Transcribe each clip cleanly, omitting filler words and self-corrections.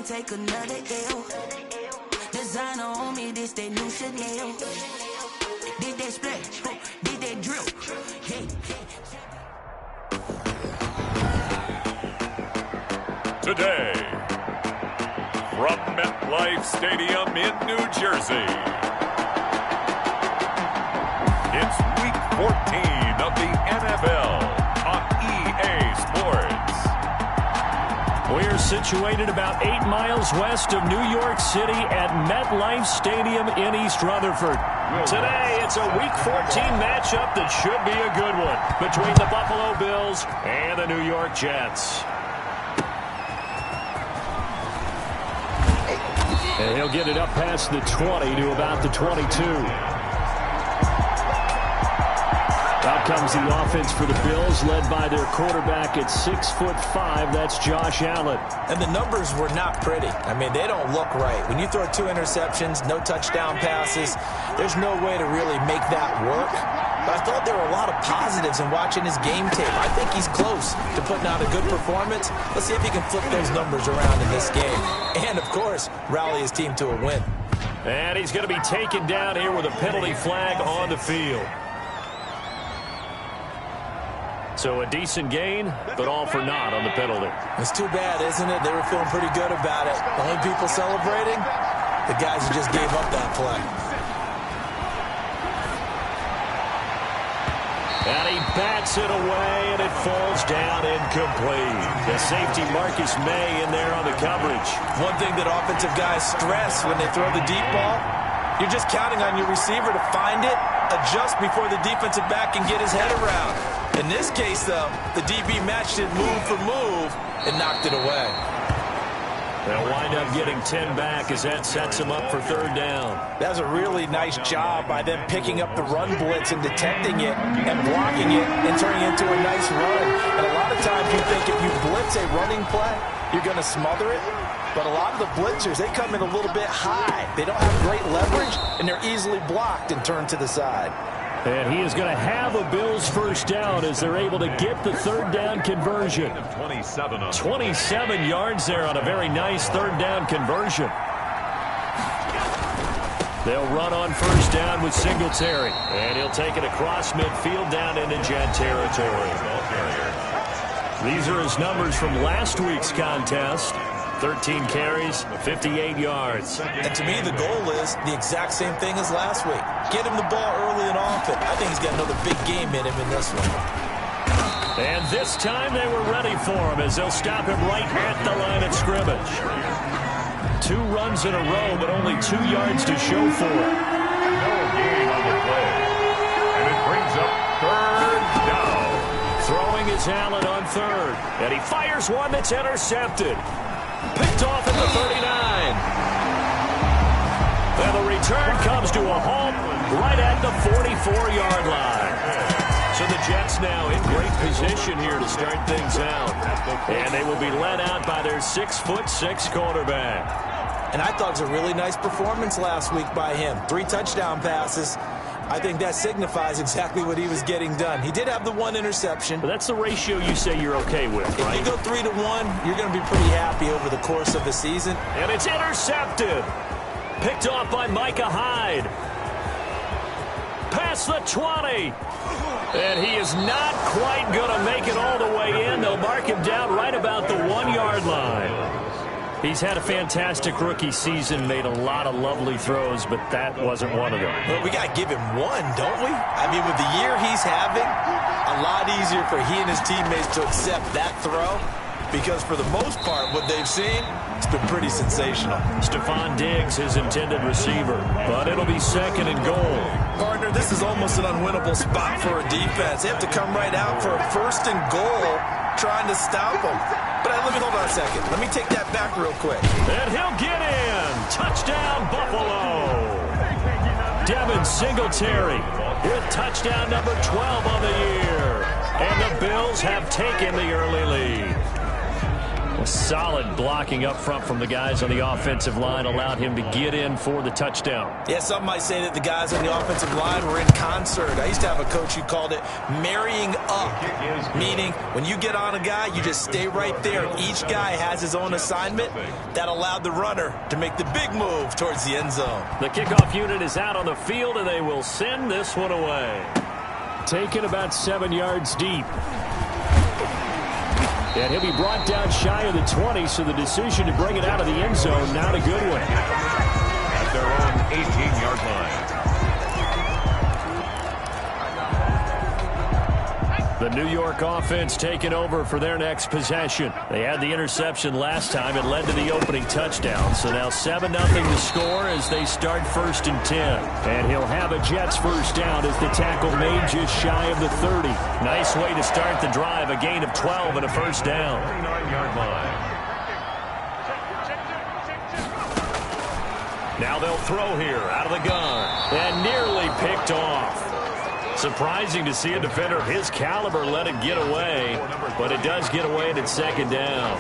can't take another L. Designer on me, this they new Chanel. Did they splash? Did they drill? Hey, hey. Today, from MetLife Stadium in New Jersey, it's Week 14 of the NFL on EA Sports. We're situated about 8 miles west of New York City at MetLife Stadium in East Rutherford. Today, it's a Week 14 matchup that should be a good one between the Buffalo Bills and the New York Jets. And he'll get it up past the 20 to about the 22. Out comes the offense for the Bills, led by their quarterback at 6'5". That's Josh Allen. And the numbers were not pretty. I mean, they don't look right. When you throw 2 interceptions, no touchdown passes, there's no way to really make that work. But I thought there were a lot of positives in watching his game tape. I think he's close to putting out a good performance. Let's see if he can flip those numbers around in this game. And, of course, rally his team to a win. And he's going to be taken down here with a penalty flag on the field. So a decent gain, but all for naught on the penalty. It's too bad, isn't it? They were feeling pretty good about it. The only people celebrating, the guys who just gave up that play. And he bats it away, and it falls down incomplete. The safety Marcus May in there on the coverage. One thing that offensive guys stress when they throw the deep ball, you're just counting on your receiver to find it, adjust before the defensive back can get his head around. In this case, though, the DB matched it move for move and knocked it away. They'll wind up getting 10 back as that sets them up for third down. That was a really nice job by them picking up the run blitz and detecting it and blocking it and turning it into a nice run. And a lot of times you think if you blitz a running play, you're going to smother it. But a lot of the blitzers, they come in a little bit high. They don't have great leverage, and they're easily blocked and turned to the side. And he is going to have a Bills first down as they're able to get the third down conversion. 27 yards there on a very nice third down conversion. They'll run on first down with Singletary. And he'll take it across midfield down into Jet territory. These are his numbers from last week's contest. 13 carries, 58 yards. And to me, the goal is the exact same thing as last week. Get him the ball early and often. I think he's got another big game in him in this one. And this time they were ready for him as they'll stop him right at the line of scrimmage. 2 runs in a row, but only 2 yards to show for it. No gain on the play. And it brings up third down. Throwing is Allen on third. And he fires one that's intercepted. Picked off at the 39. And the return comes to a halt right at the 44-yard line. So the Jets now in great position here to start things out. And they will be led out by their 6'6" quarterback. And I thought it was a really nice performance last week by him. 3 touchdown passes. I think that signifies exactly what he was getting done. He did have the 1 interception. But that's the ratio you say you're okay with, right? If you go 3 to 1, you're going to be pretty happy over the course of the season. And it's intercepted. Picked off by Micah Hyde. Past the 20. And he is not quite going to make it all the way in. They'll mark him down right about the 1-yard line. He's had a fantastic rookie season, made a lot of lovely throws, but that wasn't one of them. Well, we got to give him one, don't we? I mean, with the year he's having, a lot easier for he and his teammates to accept that throw because for the most part, what they've seen, it's been pretty sensational. Stephon Diggs, his intended receiver, but it'll be 2nd and goal. Partner, this is almost an unwinnable spot for a defense. They have to come right out for a 1st and goal trying to stop them. But let me hold on a second. Let me take that back real quick. And he'll get in. Touchdown, Buffalo. Devin Singletary with touchdown number 12 on the year. And the Bills have taken the early lead. Solid blocking up front from the guys on the offensive line allowed him to get in for the touchdown. Yeah, some might say that the guys on the offensive line were in concert. I used to have a coach who called it marrying up, meaning when you get on a guy, you just stay right there. Each guy has his own assignment. That allowed the runner to make the big move towards the end zone. The kickoff unit is out on the field, and they will send this one away. Taken about 7 yards deep. And he'll be brought down shy of the 20, so the decision to bring it out of the end zone, not a good one. At their own 18-yard line. The New York offense taking over for their next possession. They had the interception last time. It led to the opening touchdown. So now 7-0 to score as they start 1st and 10. And he'll have a Jets first down as the tackle made just shy of the 30. Nice way to start the drive. A gain of 12 and a first down. 39-yard line. Now they'll throw here out of the gun. And nearly picked off. Surprising to see a defender of his caliber let it get away, but it does get away and it's 2nd down.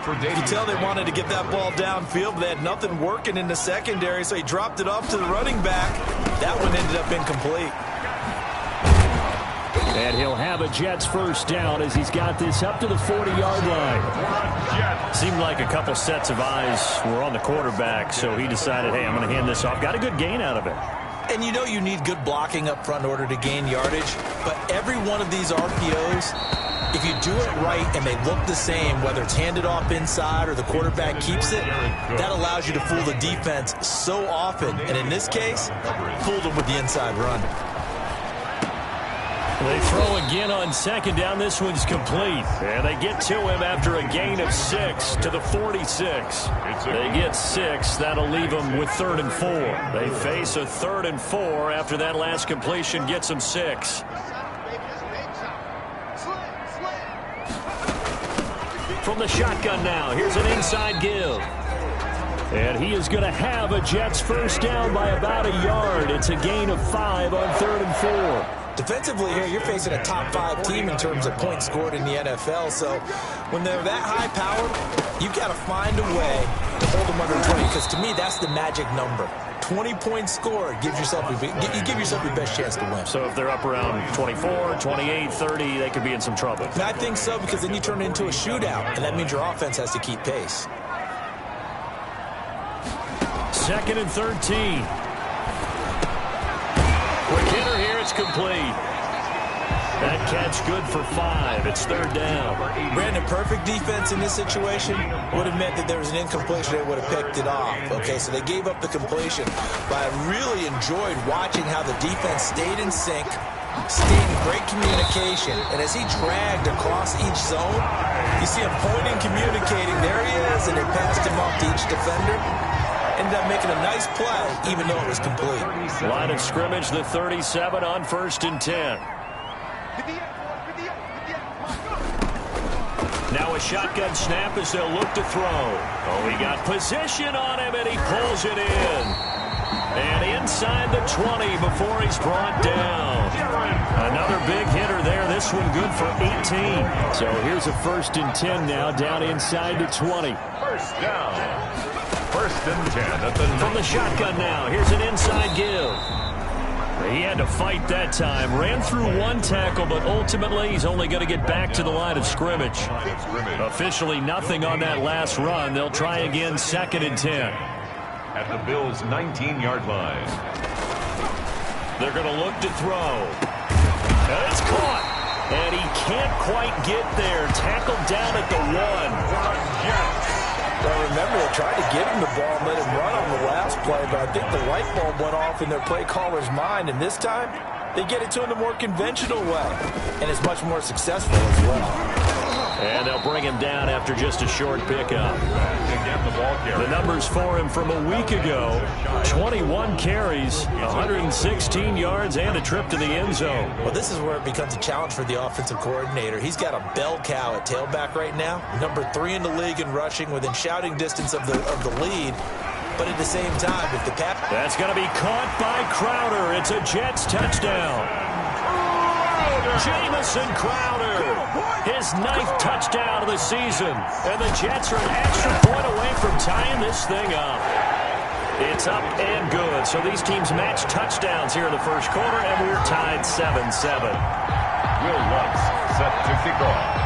You can tell they wanted to get that ball downfield, but they had nothing working in the secondary, so he dropped it off to the running back. That one ended up incomplete. And he'll have a Jets first down as he's got this up to the 40-yard line. Seemed like a couple sets of eyes were on the quarterback, so he decided, hey, I'm going to hand this off. Got a good gain out of it. And you know you need good blocking up front in order to gain yardage, but every one of these RPOs, if you do it right and they look the same, whether it's handed off inside or the quarterback keeps it, that allows you to fool the defense so often. And in this case, fooled them with the inside run. They throw again on 2nd down. This one's complete. And they get to him after a gain of 6 to the 46. They get 6. That'll leave them with 3rd and 4. They face a 3rd and 4 after that last completion gets them 6. From the shotgun now, here's an inside give. And he is going to have a Jets first down by about a yard. It's a gain of 5 on 3rd and 4. Defensively here, you're facing a top 5 team in terms of points scored in the NFL. So when they're that high-powered, you've got to find a way to hold them under 20. Because to me, that's the magic number. 20 points scored gives yourself you give yourself your best chance to win. So if they're up around 24, 28, 30, they could be in some trouble. And I think so, because then you turn it into a shootout, and that means your offense has to keep pace. 2nd and 13. Quick hitter here, it's complete. That catch good for 5. It's 3rd down. Brandon, perfect defense in this situation would have meant that there was an incompletion. They would have picked it off. Okay, so they gave up the completion. But I really enjoyed watching how the defense stayed in sync, stayed in great communication. And as he dragged across each zone, you see him pointing, communicating. There he is, and they passed him off to each defender. Ended up making a nice play, even though it was complete. Line of scrimmage, the 37 on 1st and 10. Now a shotgun snap as they'll look to throw. Oh, he got position on him, and he pulls it in. And inside the 20 before he's brought down. Another big hitter there. This one good for 18. So here's a 1st and 10 now, down inside the 20. First down. 1st and 10 at the From the shotgun now, here's an inside give. He had to fight that time. Ran through one tackle, but ultimately he's only going to get back to the line of scrimmage. Officially nothing on that last run. They'll try again 2nd and 10. At the Bills' 19-yard line. They're going to look to throw. And it's caught. And he can't quite get there. Tackled down at the 1. Well, remember, they tried to give him the ball and let him run on the last play, but I think the light bulb went off in their play caller's mind, and this time they get it to him the more conventional way, and it's much more successful as well. And they'll bring him down after just a short pickup. The numbers for him from a week ago: 21 carries, 116 yards, and a trip to the end zone. Well, this is where it becomes a challenge for the offensive coordinator. He's got a bell cow at tailback right now, number 3 in the league in rushing, within shouting distance of the lead. But at the same time, if the pass... That's going to be caught by Crowder. It's a Jets touchdown. Jamison Crowder, his 9th touchdown of the season. And the Jets are an extra point away from tying this thing up. It's up and good. So these teams match touchdowns here in the first quarter, and we're tied 7-7. Will Lutz set to kick off.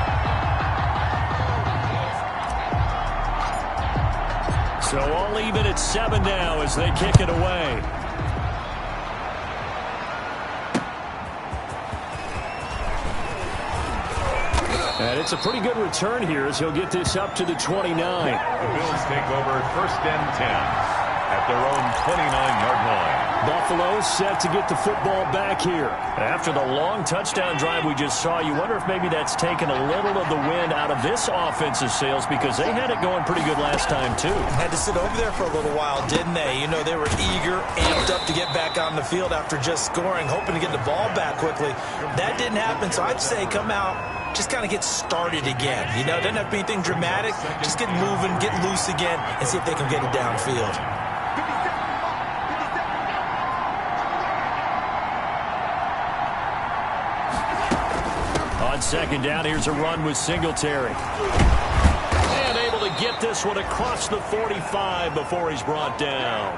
So all even at 7 now as they kick it away. And it's a pretty good return here as he'll get this up to the 29. The Bills take over 1st and 10 at their own 29-yard line. Buffalo set to get the football back here. After the long touchdown drive we just saw, you wonder if maybe that's taken a little of the wind out of this offensive sails because they had it going pretty good last time too. Had to sit over there for a little while, didn't they? You know, they were eager, amped up to get back on the field after just scoring, hoping to get the ball back quickly. That didn't happen, so I'd say come out, just kind of get started again. You know, doesn't have to be anything dramatic. Just get moving, get loose again, and see if they can get it downfield. On 2nd down, here's a run with Singletary. And able to get this one across the 45 before he's brought down.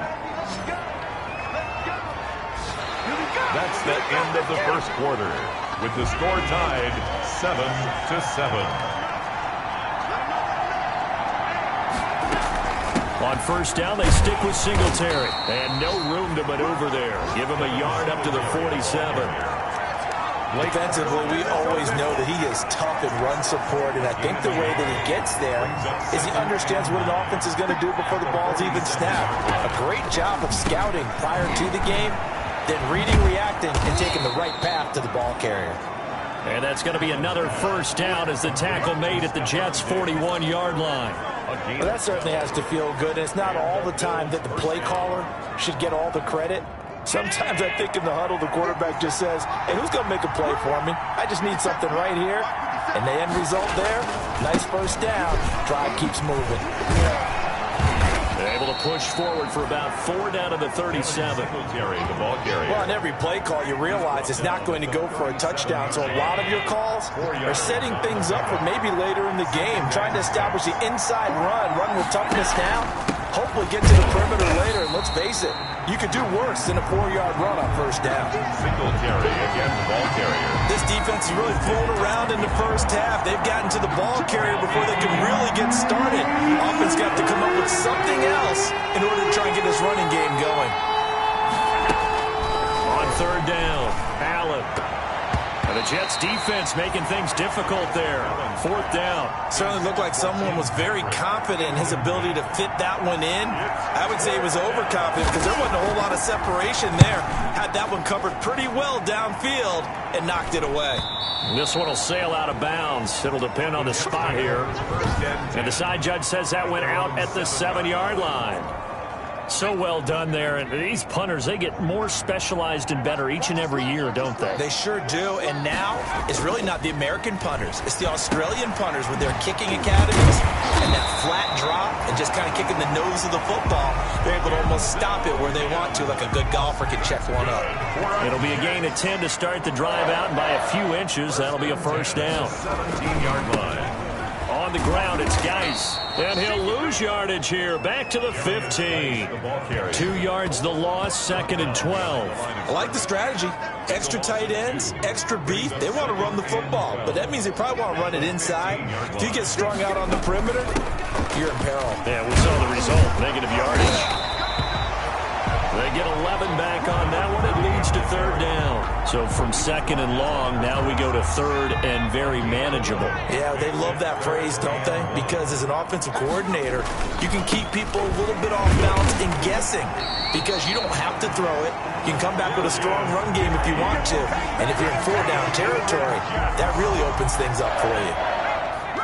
That's the end of the first quarter, with the score tied 7-7. On 1st down, they stick with Singletary. And no room to maneuver there. Give him a yard up to the 47. Defensively, we always know that he is tough in run support, and I think the way that he gets there is he understands what an offense is going to do before the ball's even snapped. A great job of scouting prior to the game, then reading, reacting, and taking the right path to the ball carrier. And that's going to be another 1st down as the tackle made at the Jets' 41-yard line. Well, that certainly has to feel good, and it's not all the time that the play caller should get all the credit. Sometimes I think in the huddle, the quarterback just says, hey, who's going to make a play for me? I just need something right here. And the end result there, nice 1st down. Drive keeps moving. They're able to push forward for about 4 down to the 37. The ball carrier. Well, on every play call, you realize it's not going to go for a touchdown. So a lot of your calls are setting things up for maybe later in the game, trying to establish the inside run with toughness now. Hopefully get to the perimeter later, and let's face it, you could do worse than a 4-yard run on 1st down. Singletary again, the ball carrier. This defense has really flown around in the first half. They've gotten to the ball carrier before they can really get started. Offense got to come up with something else in order to try and get this running game going. On 3rd down, Allen. And the Jets defense making things difficult there. 4th down. Certainly looked like someone was very confident in his ability to fit that one in. I would say he was overconfident because there wasn't a whole lot of separation there. Had that one covered pretty well downfield and knocked it away. This one will sail out of bounds. It'll depend on the spot here. And the side judge says that went out at the 7-yard line. So well done there. And these punters, they get more specialized and better each and every year, don't they? They sure do. And now it's really not the American punters. It's the Australian punters with their kicking academies and that flat drop and just kind of kicking the nose of the football. They're able to almost stop it where they want to, like a good golfer can check one up. It'll be a gain of 10 to start the drive out, and by a few inches, that'll be a 1st down. 17-yard line. On the ground, it's Geis. And he'll lose yardage here. Back to the 15. 2 yards the loss, 2nd and 12. I like the strategy. Extra tight ends, extra beef. They want to run the football, but that means they probably want to run it inside. If you get strung out on the perimeter, you're in peril. Yeah, we saw the result. Negative yardage. They get 11 back on that one. It leads to 3rd down. So from 2nd and long, now we go to 3rd and very manageable. Yeah, they love that phrase, don't they? Because as an offensive coordinator, you can keep people a little bit off balance and guessing because you don't have to throw it. You can come back with a strong run game if you want to. And if you're in 4-down territory, that really opens things up for you.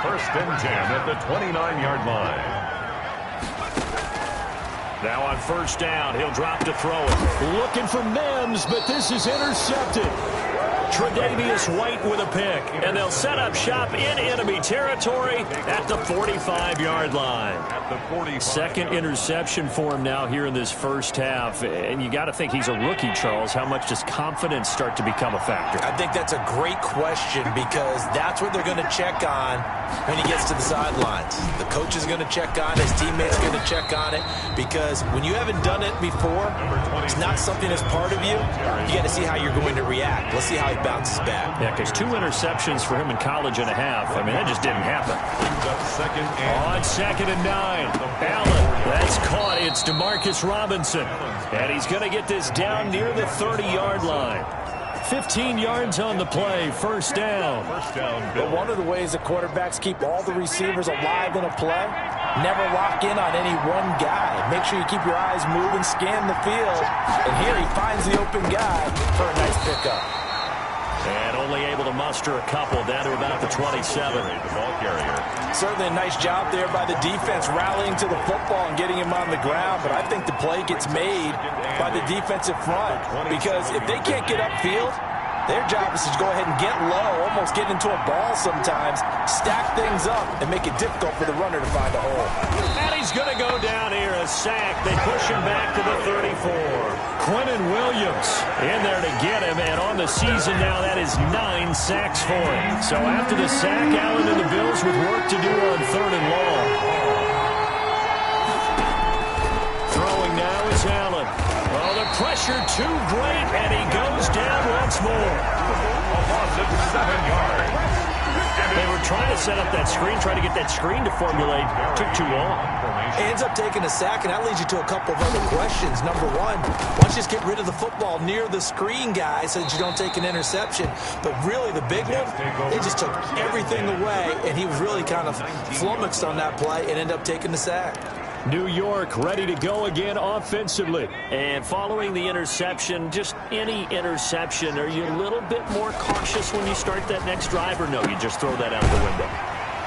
1st and 10 at the 29-yard line. Now on 1st down, he'll drop to throw it. Looking for Mims, but this is intercepted. Tre'Davious White with a pick. And they'll set up shop in enemy territory at the 45-yard line. Second interception for him now here in this first half. And you got to think he's a rookie, Charles. How much does confidence start to become a factor? I think that's a great question because that's what they're going to check on when he gets to the sidelines. The coach is going to check on it. His teammates are going to check on it because when you haven't done it before, it's not something that's part of you. You got to see how you're going to react. Let's see how he bounces back. Yeah, because 2 interceptions for him in college and a half. I mean, that just didn't happen. On 2nd and 9. Allen, that's caught. It's Demarcus Robinson. And he's going to get this down near the 30-yard line. 15 yards on the play, first down. But one of the ways that quarterbacks keep all the receivers alive in a play, never lock in on any one guy. Make sure you keep your eyes moving, scan the field. And here he finds the open guy for a nice pickup. And only able to muster a couple down to about the 27. Certainly a nice job there by the defense rallying to the football and getting him on the ground. But I think the play gets made by the defensive front because if they can't get upfield, their job is to go ahead and get low, almost get into a ball sometimes, stack things up, and make it difficult for the runner to find a hole. And he's going to go down here, a sack. They push him back to the 34. Quinnen Williams in there to get him, and on the season now, that is 9 sacks for him. So after the sack, Allen and the Bills with work to do on 3rd and long. Throwing now is Allen. Oh, the pressure too great, and he goes down once more. A loss of 7 yards. They were trying to set up that screen, trying to get that screen to formulate. Took too long. He ends up taking a sack, and that leads you to a couple of other questions. Number one, why don't you just get rid of the football near the screen guy so that you don't take an interception? But really, the big one, they just took everything away, and he was really kind of flummoxed on that play and ended up taking the sack. New York ready to go again offensively. And following the interception, just any interception, are you a little bit more cautious when you start that next drive, or no, you just throw that out the window?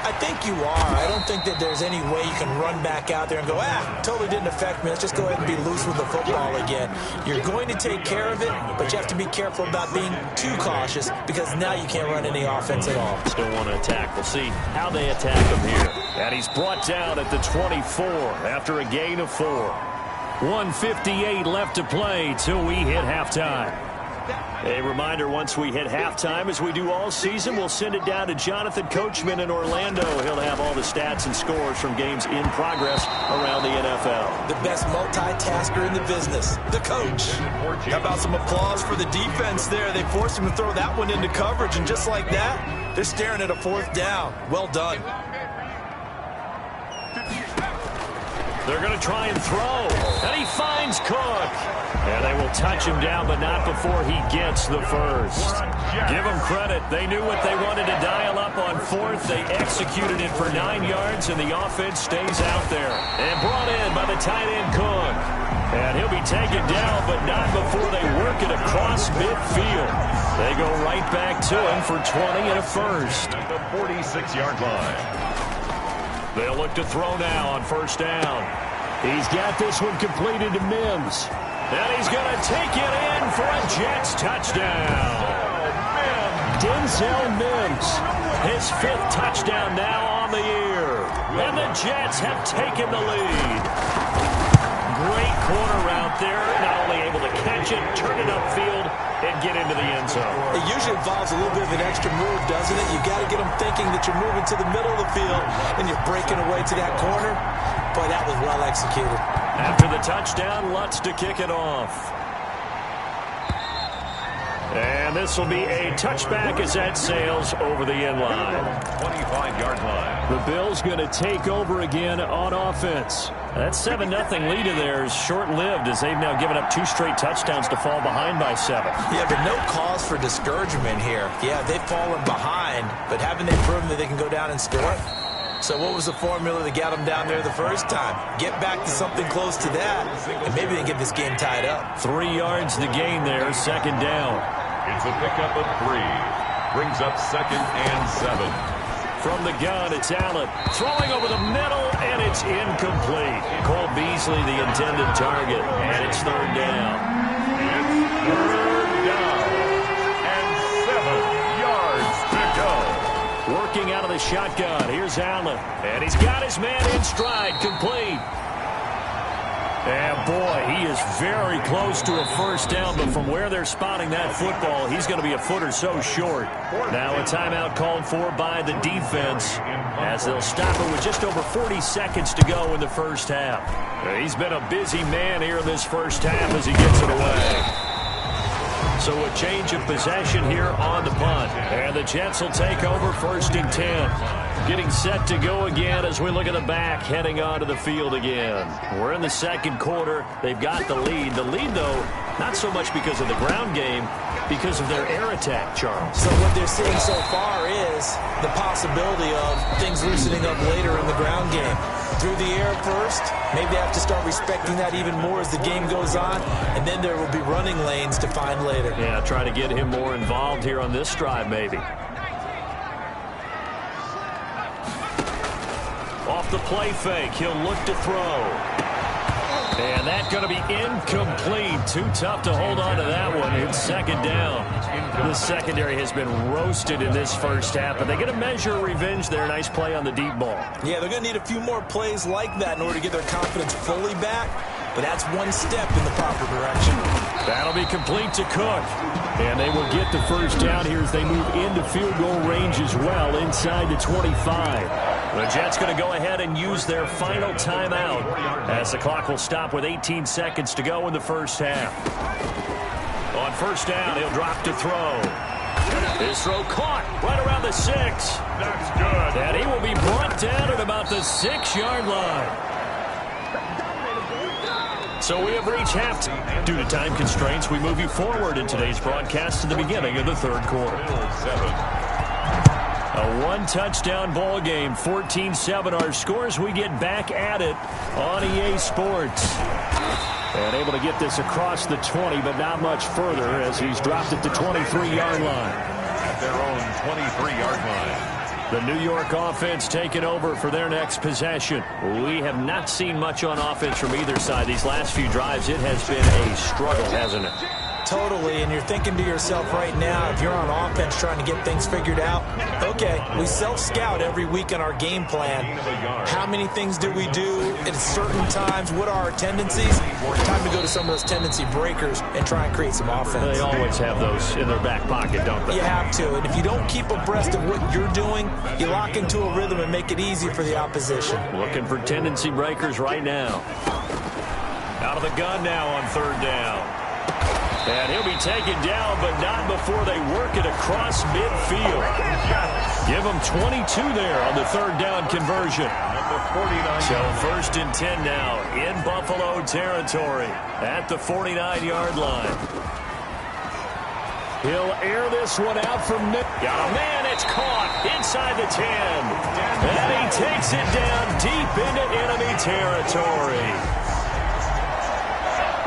I think you are. I don't think that there's any way you can run back out there and go, totally didn't affect me. Let's just go ahead and be loose with the football again. You're going to take care of it, but you have to be careful about being too cautious because now you can't run any offense at all. Still want to attack. We'll see how they attack him here. And he's brought down at the 24 after a gain of 4. 1:58 left to play till we hit halftime. A reminder, once we hit halftime, as we do all season, we'll send it down to Jonathan Coachman in Orlando. He'll have all the stats and scores from games in progress around the NFL. The best multitasker in the business, the coach. How about some applause for the defense there? They forced him to throw that one into coverage, and just like that, they're staring at a 4th down. Well done. They're going to try and throw, and he finds Cook. And they will touch him down, but not before he gets the first. Give them credit. They knew what they wanted to dial up on 4th. They executed it for 9 yards, and the offense stays out there. And brought in by the tight end Cook. And he'll be taken down, but not before they work it across midfield. They go right back to him for 20 and a first. At the 46-yard line. They'll look to throw now on 1st down. He's got this one completed to Mims. And he's going to take it in for a Jets touchdown. Denzel Mims, his 5th touchdown now on the year. And the Jets have taken the lead. Great corner route there. Not only able to catch it, turn it upfield, and get into the end zone. It usually involves a little bit of an extra move, doesn't it? You've got to get them thinking that you're moving to the middle of the field and you're breaking away to that corner. Boy, that was well executed. After the touchdown, Lutz to kick it off. And this will be a touchback as that sails over the end line. 25-yard line. The Bills going to take over again on offense. That 7-0 lead of theirs short-lived as they've now given up 2 straight touchdowns to fall behind by 7. Yeah, but no cause for discouragement here. Yeah, they've fallen behind, but haven't they proven that they can go down and score? So what was the formula that got them down there the first time? Get back to something close to that, and maybe they can get this game tied up. 3 yards the gain there, 2nd down. It's a pickup of 3. Brings up 2nd and 7. From the gun, it's Allen. Throwing over the middle, and it's incomplete. Cole Beasley, the intended target, and it's 3rd down. It's 3rd down and 7. of the shotgun. Here's Allen. And he's got his man in stride. Complete. And, boy, he is very close to a first down, but from where they're spotting that football, he's going to be a foot or so short. Now a timeout called for by the defense as they'll stop it with just over 40 seconds to go in the first half. He's been a busy man here in this first half as he gets it away. So a change of possession here on the punt. And the Jets will take over 1st and 10. Getting set to go again as we look at the back, heading onto the field again. We're in the second quarter. They've got the lead. The lead, though, not so much because of the ground game, because of their air attack, Charles. So what they're seeing so far is the possibility of things loosening up later in the ground game. Through the air first, maybe they have to start respecting that even more as the game goes on, and then there will be running lanes to find later. Yeah, try to get him more involved here on this drive, maybe. Off the play fake, he'll look to throw. And that's going to be incomplete. Too tough to hold on to that one. It's second down. The secondary has been roasted in this first half, but they get a measure of revenge there. Nice play on the deep ball. Yeah, they're going to need a few more plays like that in order to get their confidence fully back, but that's one step in the proper direction. That'll be complete to Cook. And they will get the first down here as they move into field goal range as well, inside the 25. The Jets going to go ahead and use their final timeout as the clock will stop with 18 seconds to go in the first half. On first down, he'll drop to throw. His throw caught right around the 6. That's good. And he will be brought down at about the 6-yard line. So we have reached halftime. Due to time constraints, we move you forward in today's broadcast to the beginning of the third quarter. A one-touchdown ball game, 14-7 our scores. We get back at it on EA Sports. And able to get this across the 20, but not much further as he's dropped at the 23-yard line. At their own 23-yard line. The New York offense taking over for their next possession. We have not seen much on offense from either side. These last few drives, it has been a struggle, hasn't it? Totally, and you're thinking to yourself right now, if you're on offense trying to get things figured out, okay, we self-scout every week in our game plan. How many things do we do at certain times? What are our tendencies? Time to go to some of those tendency breakers and try and create some offense. They always have those in their back pocket, don't they? You have to, and if you don't keep abreast of what you're doing, you lock into a rhythm and make it easy for the opposition. Looking for tendency breakers right now. Out of the gun now on third down. And he'll be taken down, but not before they work it across midfield. Give him 22 there on the third down conversion. So 1st and 10 now in Buffalo territory at the 49-yard line. He'll air this one out from Nick. Got a man, it's caught inside the 10. And he takes it down deep into enemy territory.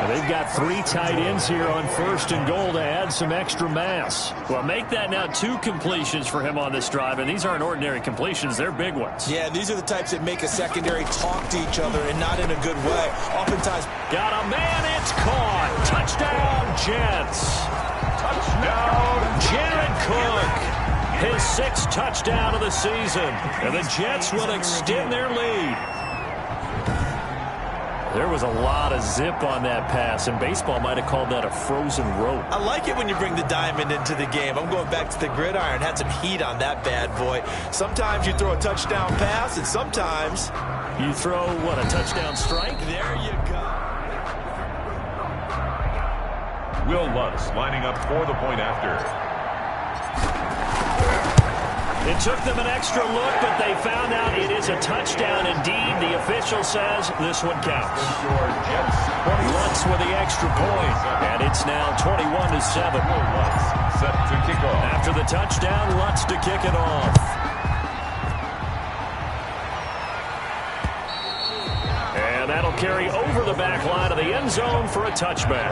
They've got 3 tight ends here on 1st and goal to add some extra mass. Well, make that now 2 completions for him on this drive, and these aren't ordinary completions. They're big ones. Yeah, these are the types that make a secondary talk to each other and not in a good way. Oftentimes, got a man, it's caught. Touchdown, Jets. Touchdown, Jared Cook, his 6th touchdown of the season. And the Jets will extend their lead. There was a lot of zip on that pass, and baseball might have called that a frozen rope. I like it when you bring the diamond into the game. I'm going back to the gridiron. Had some heat on that bad boy. Sometimes you throw a touchdown pass, and sometimes you throw, what, a touchdown strike? There you go. Will Lutz lining up for the point after. It took them an extra look, but they found out it is a touchdown indeed. The official says this one counts. Lutz with the extra point, and it's now 21-7. Lutz set to kick off. After the touchdown, Lutz to kick it off. And that'll carry over the back line of the end zone for a touchback.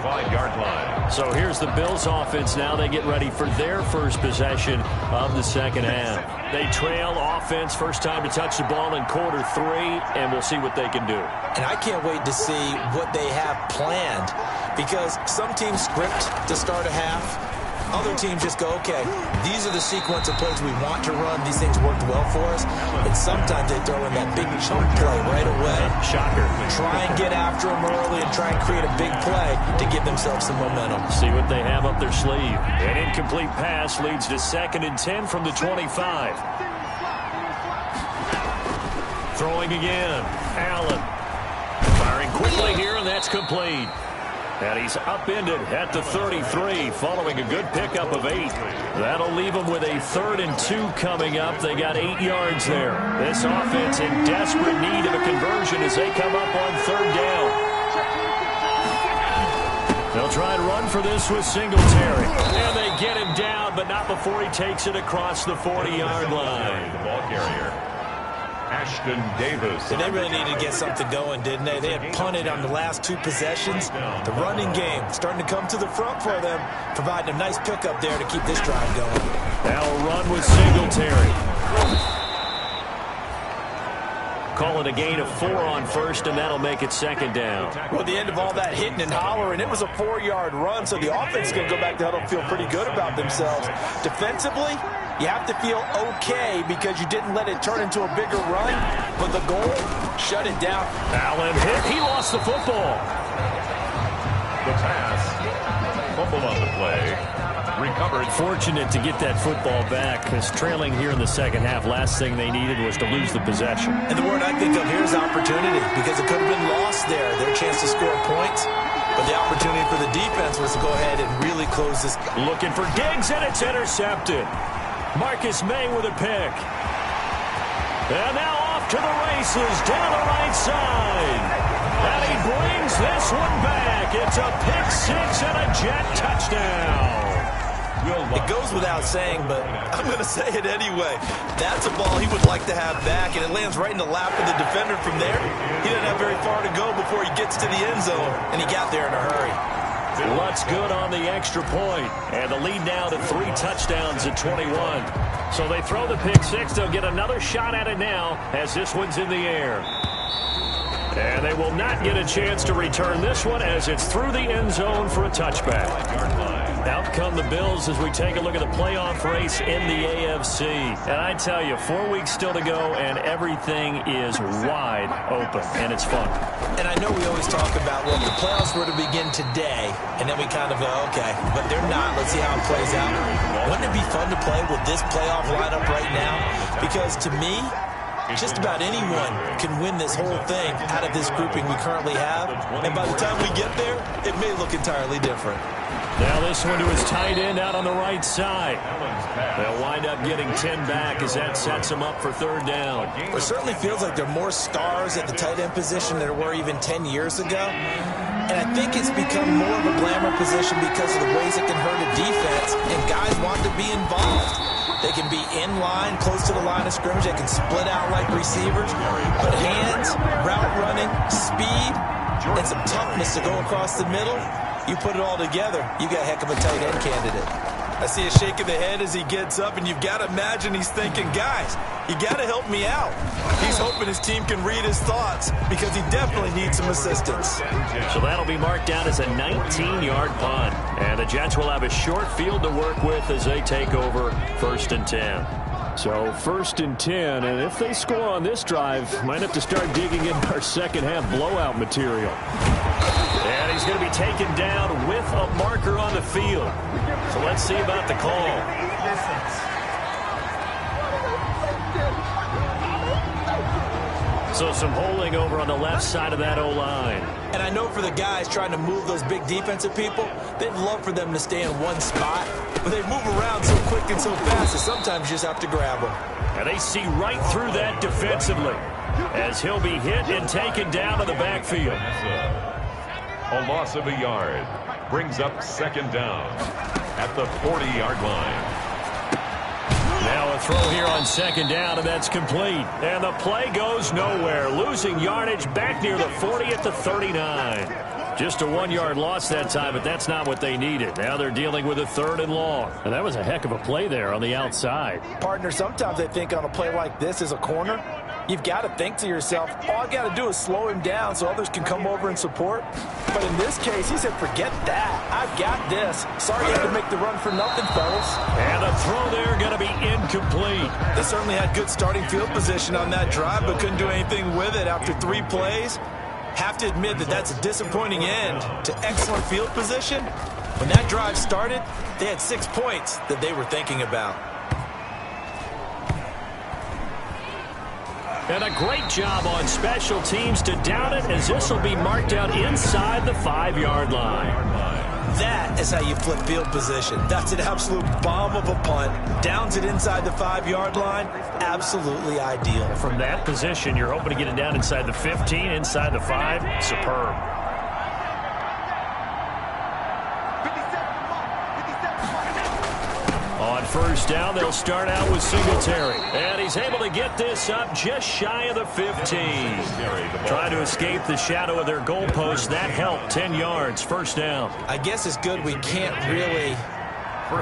25-yard line. So here's the Bills offense now. They get ready for their first possession of the second half. They trail offense, first time to touch the ball in quarter 3, and we'll see what they can do. And I can't wait to see what they have planned, because some teams script to start a half. Other teams just go, okay, these are the sequence of plays we want to run. These things worked well for us. And sometimes they throw in that big chunk play right away. Shocker. Try and get after them early and try and create a big play to give themselves some momentum. See what they have up their sleeve. An incomplete pass leads to 2nd and 10 from the 25. Throwing again. Allen. Firing quickly here, and that's complete. And he's upended at the 33 following a good pickup of 8. That'll leave them with a 3rd and 2 coming up. They got 8 yards there. This offense in desperate need of a conversion as they come up on 3rd down. They'll try and run for this with Singletary. And they get him down, but not before he takes it across the 40-yard line. The ball carrier, Ashton Davis. They really needed to get something going, didn't they? They had punted on the last 2 possessions. The running game starting to come to the front for them, providing a nice pickup there to keep this drive going. Now a run with Singletary. Call it a gain of 4 on 1st, and that'll make it 2nd down. Well, at the end of all that hitting and hollering, it was a 4-yard run, so the offense is going to go back to huddle and feel pretty good about themselves. Defensively, you have to feel okay because you didn't let it turn into a bigger run, but the goal, shut it down. Allen hit. He lost the football. The pass. Fumble on the play. Recovered. Fortunate to get that football back because trailing here in the 2nd half, last thing they needed was to lose the possession. And the word I think of here is opportunity because it could have been lost there, their chance to score points. But the opportunity for the defense was to go ahead and really close this. Looking for Diggs, and it's intercepted. Marcus May with a pick. And now off to the races down the right side. And he brings this one back. It's a pick 6 and a Jet touchdown. It goes without saying, but I'm going to say it anyway. That's a ball he would like to have back, and it lands right in the lap of the defender from there. He didn't have very far to go before he gets to the end zone, and he got there in a hurry. Lutz good on the extra point, and the lead now to 3 touchdowns at 21. So they throw the pick 6. They'll get another shot at it now as this one's in the air. And they will not get a chance to return this one as it's through the end zone for a touchback. Out come the Bills as we take a look at the playoff race in the AFC. And I tell you, 4 weeks still to go, and everything is wide open, and it's fun. And I know we always talk about, well, if the playoffs were to begin today, and then we kind of go, okay, but they're not. Let's see how it plays out. Wouldn't it be fun to play with this playoff lineup right now? Because to me, just about anyone can win this whole thing out of this grouping we currently have. And by the time we get there, it may look entirely different. Now this one to his tight end out on the right side. They'll wind up getting 10 back as that sets them up for 3rd down. It certainly feels like there are more stars at the tight end position than there were even 10 years ago. And I think it's become more of a glamour position because of the ways it can hurt a defense, and guys want to be involved. They can be in line, close to the line of scrimmage. They can split out like receivers. But hands, route running, speed, and some toughness to go across the middle, you put it all together, you got a heck of a tight end candidate. I see a shake of the head as he gets up, and you've got to imagine he's thinking, guys, you got to help me out. He's hoping his team can read his thoughts because he definitely needs some assistance. So that'll be marked down as a 19-yard punt. And the Jets will have a short field to work with as they take over 1st and 10. So 1st and 10, and if they score on this drive, might have to start digging in our 2nd half blowout material. And he's going to be taken down with a marker on the field. So let's see about the call. So some holding over on the left side of that O-line. And I know for the guys trying to move those big defensive people, they'd love for them to stay in one spot, but they move around so quick and so fast that sometimes you just have to grab them. And they see right through that defensively as he'll be hit and taken down to the backfield. A loss of a yard brings up 2nd down at the 40-yard line. Now a throw here on 2nd down, and that's complete. And the play goes nowhere. Losing yardage back near the 40 at the 39. Just a 1-yard loss that time, but that's not what they needed. Now they're dealing with a 3rd and long. And that was a heck of a play there on the outside. Partner, sometimes I think on a play like this as a corner, You've got to think to yourself, all I've got to do is slow him down so others can come over and support. But in this case, he said, forget that. I've got this. Sorry you had to make the run for nothing, fellas. And a throw there going to be incomplete. They certainly had good starting field position on that drive, but couldn't do anything with it after 3 plays. Have to admit that that's a disappointing end to excellent field position. When that drive started, they had 6 points that they were thinking about. And a great job on special teams to down it, as this will be marked out inside the 5-yard line. That is how you flip field position. That's an absolute bomb of a punt. Downs it inside the 5-yard line. Absolutely ideal. From that position, you're hoping to get it down inside the 15, inside the 5. Superb. On first down, they'll start out with Singletary. And he's able to get this up just shy of the 15. Trying to escape the shadow of their goalpost. That helped. 10 yards, first down. I guess it's good we can't really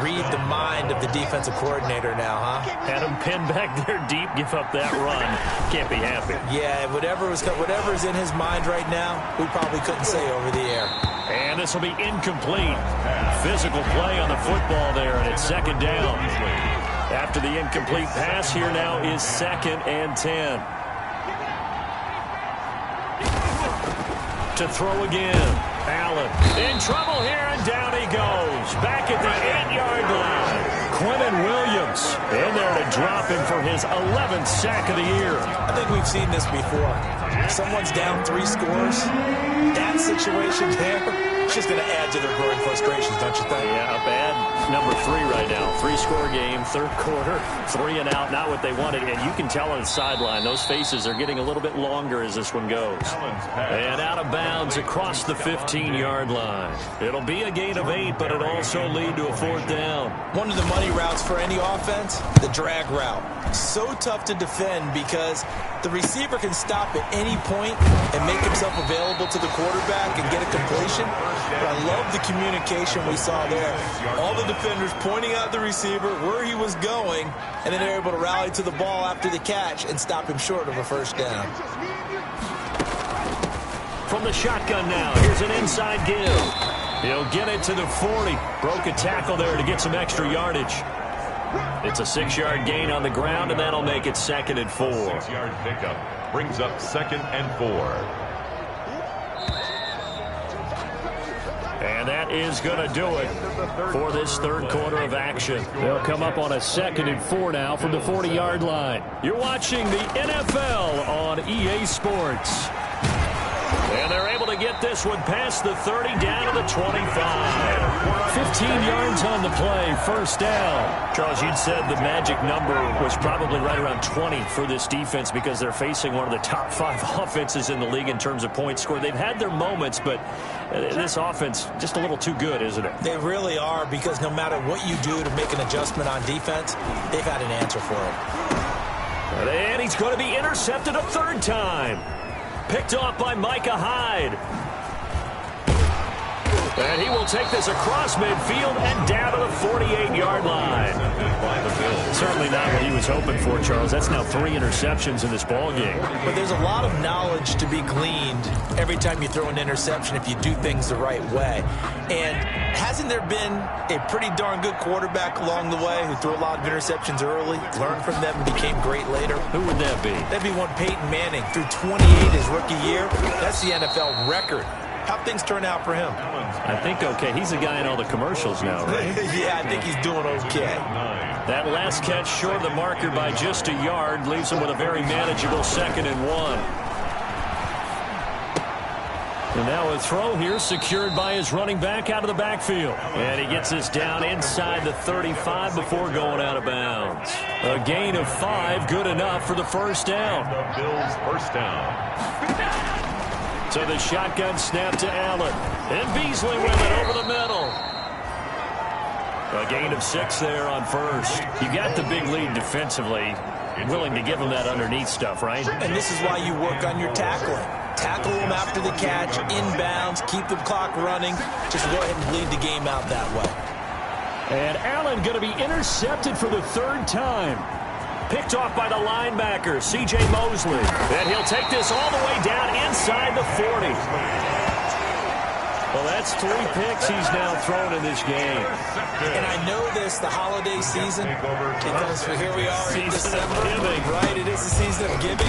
read the mind of the defensive coordinator now, huh? Had him pinned back there deep, give up that run. Can't be happy. Yeah, whatever's in his mind right now, we probably couldn't say over the air. And this will be incomplete. Physical play on the football there, and it's second down. After the incomplete pass, here now is 2nd and 10. To throw again. Allen in trouble here, and down he goes. Back at the 8-yard line. Quentin Williams in there to drop him for his 11th sack of the year. I think we've seen this before. Someone's down 3 scores. That situation there, it's just going to add to their growing frustrations, don't you think? Yeah, a bad number 3 right now. 3-score game, third quarter, 3 and out, not what they wanted. And you can tell on the sideline, those faces are getting a little bit longer as this one goes. And out of bounds across the 15-yard line. It'll be a gain of 8, but it'll also lead to a 4th down. One of the money routes for any offense, the drag route. So tough to defend because the receiver can stop at any point and make himself available to the quarterback and get a completion. But I love the communication we saw there. All the defenders pointing out the receiver where he was going, and then they're able to rally to the ball after the catch and stop him short of a first down. From the shotgun now, here's an inside give. He'll get it to the 40. Broke a tackle there to get some extra yardage. It's a 6-yard gain on the ground, and that'll make it 2nd and 4. 6-yard pickup brings up 2nd and 4. And that is going to do it for this third quarter of action. They'll come up on a 2nd and 4 now from the 40-yard line. You're watching the NFL on EA Sports. And they're able to get this one past the 30 down to the 25. 15 yards on the play, first down. Charles, you'd said the magic number was probably right around 20 for this defense because they're facing one of the top 5 offenses in the league in terms of points scored. They've had their moments, but this offense just a little too good, isn't it? They really are, because no matter what you do to make an adjustment on defense, they've had an answer for it. And he's going to be intercepted a 3rd time. Picked off by Micah Hyde. And he will take this across midfield and down to the 48-yard line. Certainly not what he was hoping for, Charles. That's now 3 interceptions in this ballgame. But there's a lot of knowledge to be gleaned every time you throw an interception if you do things the right way. And hasn't there been a pretty darn good quarterback along the way who threw a lot of interceptions early, learned from them, and became great later? Who would that be? That'd be one Peyton Manning. Threw 28 his rookie year. That's the NFL record. How'd things turn out for him? I think okay. He's a guy in all the commercials now, right? Yeah, I think he's doing okay. That last catch short of the marker by just a yard leaves him with a very manageable 2nd and 1. And now a throw here secured by his running back out of the backfield. And he gets this down inside the 35 before going out of bounds. A gain of 5, good enough for the first down. The Bills' first down. So the shotgun snap to Allen. And Beasley with it over the middle. A gain of 6 there on first. You got the big lead defensively. Willing to give him that underneath stuff, right? And this is why you work on your tackling. Tackle them after the catch, inbounds, keep the clock running. Just go ahead and bleed the game out that way. And Allen going to be intercepted for the 3rd time. Picked off by the linebacker, C.J. Mosley. And he'll take this all the way down inside the 40. Well, that's 3 picks he's now thrown in this game. And I know this, the holiday season, because here we are in December, right? It is the season of giving.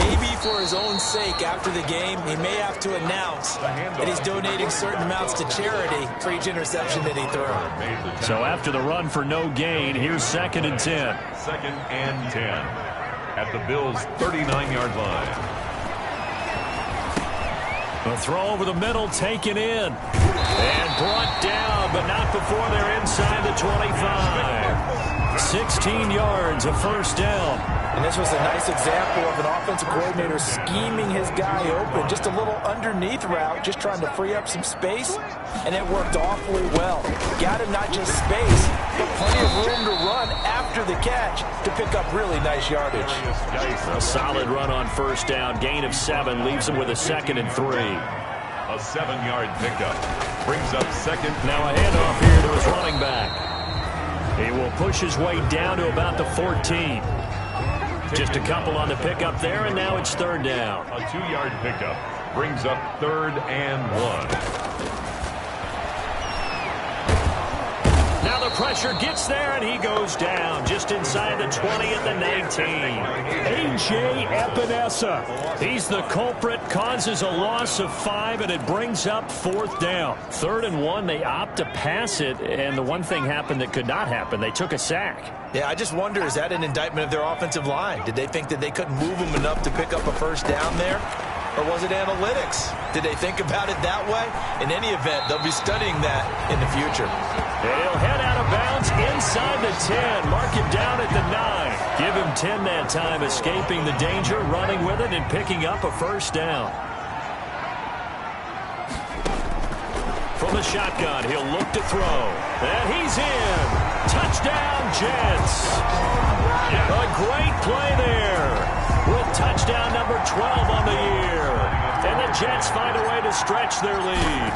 Maybe for his own sake, after the game, he may have to announce that he's donating certain amounts to charity for each interception that he throws. So after the run for no gain, here's 2nd and 10. 2nd and 10 at the Bills' 39-yard line. The throw over the middle, taken in. And brought down, but not before they're inside the 25. 16 yards, a first down. And this was a nice example of an offensive coordinator scheming his guy open. Just a little underneath route, just trying to free up some space. And it worked awfully well. Got him not just space, but plenty of room to run after the catch to pick up really nice yardage. A solid run on first down. Gain of 7 leaves him with a 2nd and 3. A 7-yard pickup brings up 2nd. Now a handoff here to his running back. He will push his way down to about the 14. Just a couple on the pickup there, and now it's 3rd down. A 2-yard pickup brings up 3rd and 1. Now the pressure gets there, and he goes down just inside the 20 at the 19. A.J. Epinesa. He's the culprit, causes a loss of 5, and it brings up 4th down. 3rd and 1, they opt to pass it, and the one thing happened that could not happen. They took a sack. Yeah, I just wonder, is that an indictment of their offensive line? Did they think that they couldn't move them enough to pick up a first down there? Or was it analytics? Did they think about it that way? In any event, they'll be studying that in the future. He'll head out of bounds inside the 10. Mark him down at the 9. Give him 10 that time, escaping the danger, running with it, and picking up a first down. From the shotgun, he'll look to throw. And he's in. Touchdown, Jets. A great play there. With touchdown number 12 on the year. And the Jets find a way to stretch their lead.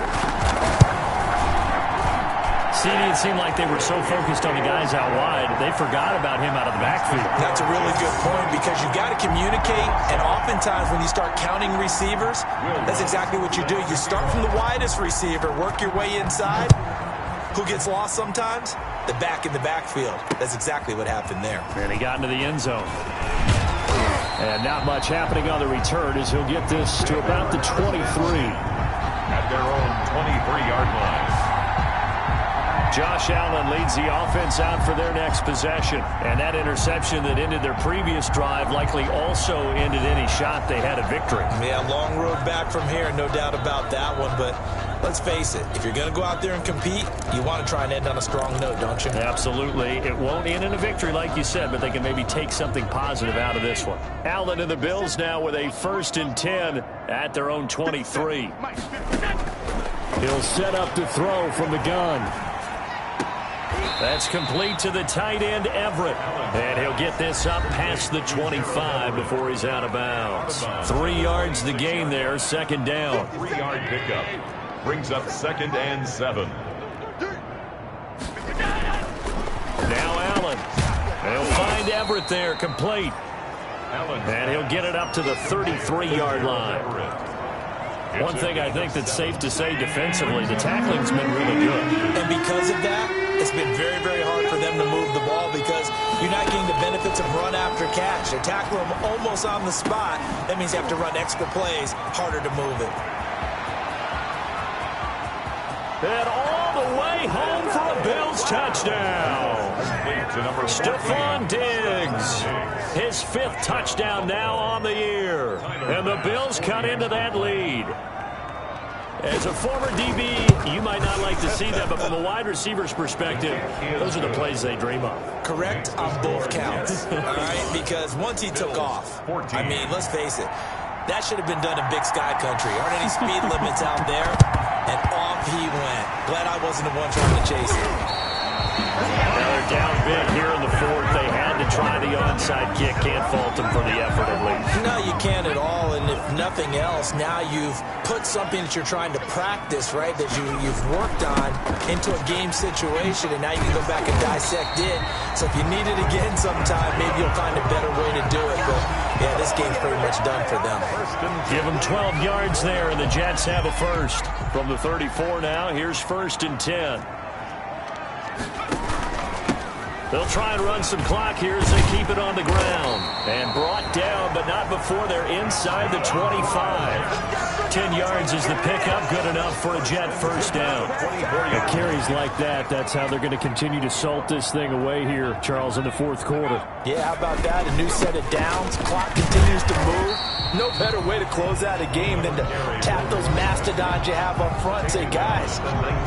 CD, it seemed like they were so focused on the guys out wide, they forgot about him out of the backfield. That's a really good point, because you've got to communicate, and oftentimes when you start counting receivers, that's exactly what you do. You start from the widest receiver, work your way inside. Who gets lost sometimes? The back in the backfield. That's exactly what happened there. And he got into the end zone. And not much happening on the return as he'll get this to about the 23. At their own 23-yard line. Josh Allen leads the offense out for their next possession. And that interception that ended their previous drive likely also ended any shot they had at victory. Yeah, long road back from here, no doubt about that one. But let's face it, if you're going to go out there and compete, you want to try and end on a strong note, don't you? Absolutely. It won't end in a victory like you said, but they can maybe take something positive out of this one. Allen and the Bills now with a 1st and 10 at their own 23. He'll set up to throw from the gun. That's complete to the tight end, Everett. And he'll get this up past the 25 before he's out of bounds. 3 yards the gain there, 2nd down. 3-yard pickup brings up 2nd and 7. Now Allen. He'll find Everett there, complete. And he'll get it up to the 33-yard line. One thing I think that's safe to say defensively, the tackling's been really good. And because of that, it's been very, very hard for them to move the ball, because you're not getting the benefits of run after catch. They tackle them almost on the spot. That means you have to run extra plays, harder to move it. And all the way home for a Bills touchdown. Stephon Diggs, his 5th touchdown now on the year. And the Bills cut into that lead. As a former DB, you might not like to see that, but from a wide receiver's perspective, those are the plays they dream of. Correct on both counts, all right? Because once he took off, I mean, let's face it, that should have been done in Big Sky Country. Aren't any speed limits out there? And off he went. Glad I wasn't the one trying to chase it. They're down big here in the 4th. They had to try the onside kick. Can't fault him for the effort, at least. No, you can't at all, and if nothing else, now you've put something that you're trying to practice, right, that you've worked on into a game situation, and now you can go back and dissect it. So if you need it again sometime, maybe you'll find a better way to do it. But, yeah, this game's pretty much done for them. Give them 12 yards there, and the Jets have a first. From the 34 now, here's 1st and 10. They'll try and run some clock here as they keep it on the ground. And brought down, but not before they're inside the 25. 10 yards is the pickup, good enough for a Jet first down. And carries like that, that's how they're going to continue to salt this thing away here, Charles, in the 4th quarter. Yeah, how about that? A new set of downs. Clock continues to move. No better way to close out a game than to tap those mastodons you have up front. Say, guys,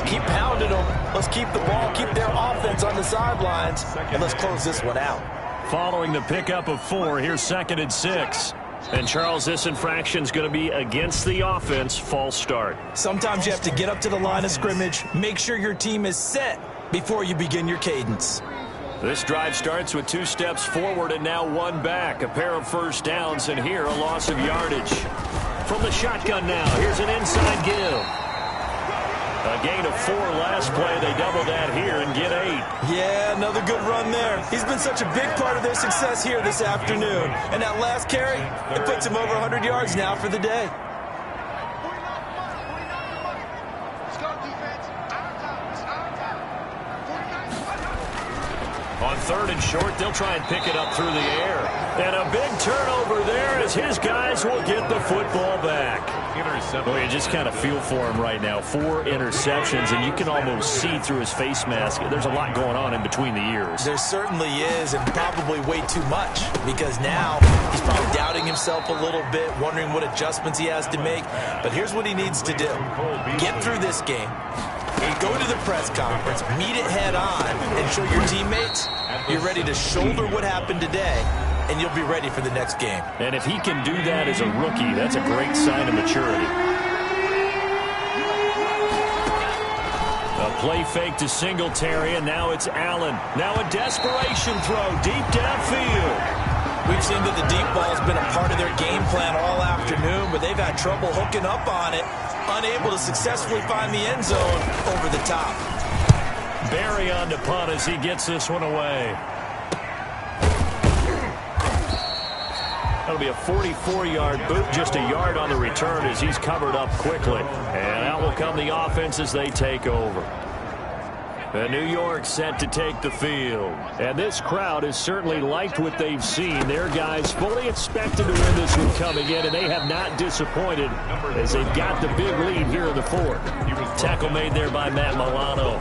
keep pounding them. Let's keep the ball, keep their offense on the sidelines, and let's close this one out. Following the pickup of 4, here's 2nd and 6. And, Charles, this infraction's going to be against the offense, false start. Sometimes you have to get up to the line of scrimmage, make sure your team is set before you begin your cadence. This drive starts with 2 steps forward and now 1 back. A pair of first downs, and here a loss of yardage. From the shotgun now, here's an inside give. A gain of 4 last play. They double that here and get 8. Yeah, another good run there. He's been such a big part of their success here this afternoon. And that last carry, it puts him over 100 yards now for the day. On 3rd and short, they'll try and pick it up through the air. And a big turnover there as his guys will get the football back. Well, you just kind of feel for him right now. 4 interceptions, and you can almost see through his face mask. There's a lot going on in between the ears. There certainly is, and probably way too much, because now he's probably doubting himself a little bit, wondering what adjustments he has to make. But here's what he needs to do. Get through this game. Go to the press conference, meet it head on, and show your teammates you're ready to shoulder what happened today, and you'll be ready for the next game. And if he can do that as a rookie, that's a great sign of maturity. A play fake to Singletary, and now it's Allen. Now a desperation throw deep downfield. We've seen that the deep ball has been a part of their game plan all afternoon, but they've had trouble hooking up on it, unable to successfully find the end zone over the top. Barry on to punt as he gets this one away. That'll be a 44-yard boot, just a yard on the return as he's covered up quickly. And out will come the offense as they take over. And New York set to take the field. And this crowd has certainly liked what they've seen. Their guys fully expected to win this one coming in, and they have not disappointed as they've got the big lead here in the 4th. Tackle made there by Matt Milano.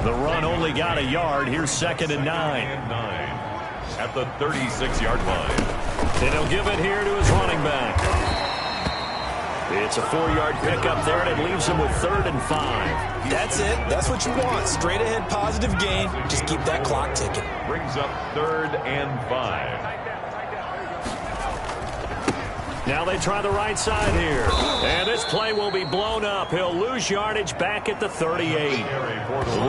The run only got a yard. Here's 2nd and 9. At the 36-yard line. And he'll give it here to his running back. It's a 4-yard pickup there, and it leaves him with 3rd and 5. That's it. That's what you want. Straight ahead positive gain. Just keep that clock ticking. Brings up 3rd and 5. Now they try the right side here. And this play will be blown up. He'll lose yardage back at the 38.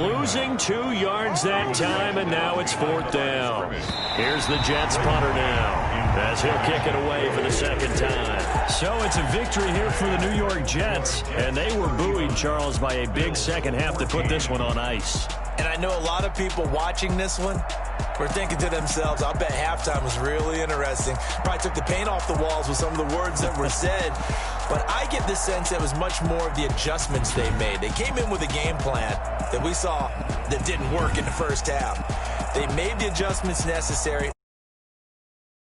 Losing 2 yards that time, and now it's 4th down. Here's the Jets punter now as he'll kick it away for the 2nd time. So it's a victory here for the New York Jets, and they were buoyed, Charles, by a big second half to put this one on ice. And I know a lot of people watching this one were thinking to themselves, I'll bet halftime was really interesting. Probably took the paint off the walls with some of the words that were said. But I get the sense it was much more of the adjustments they made. They came in with a game plan that we saw that didn't work in the first half. They made the adjustments necessary.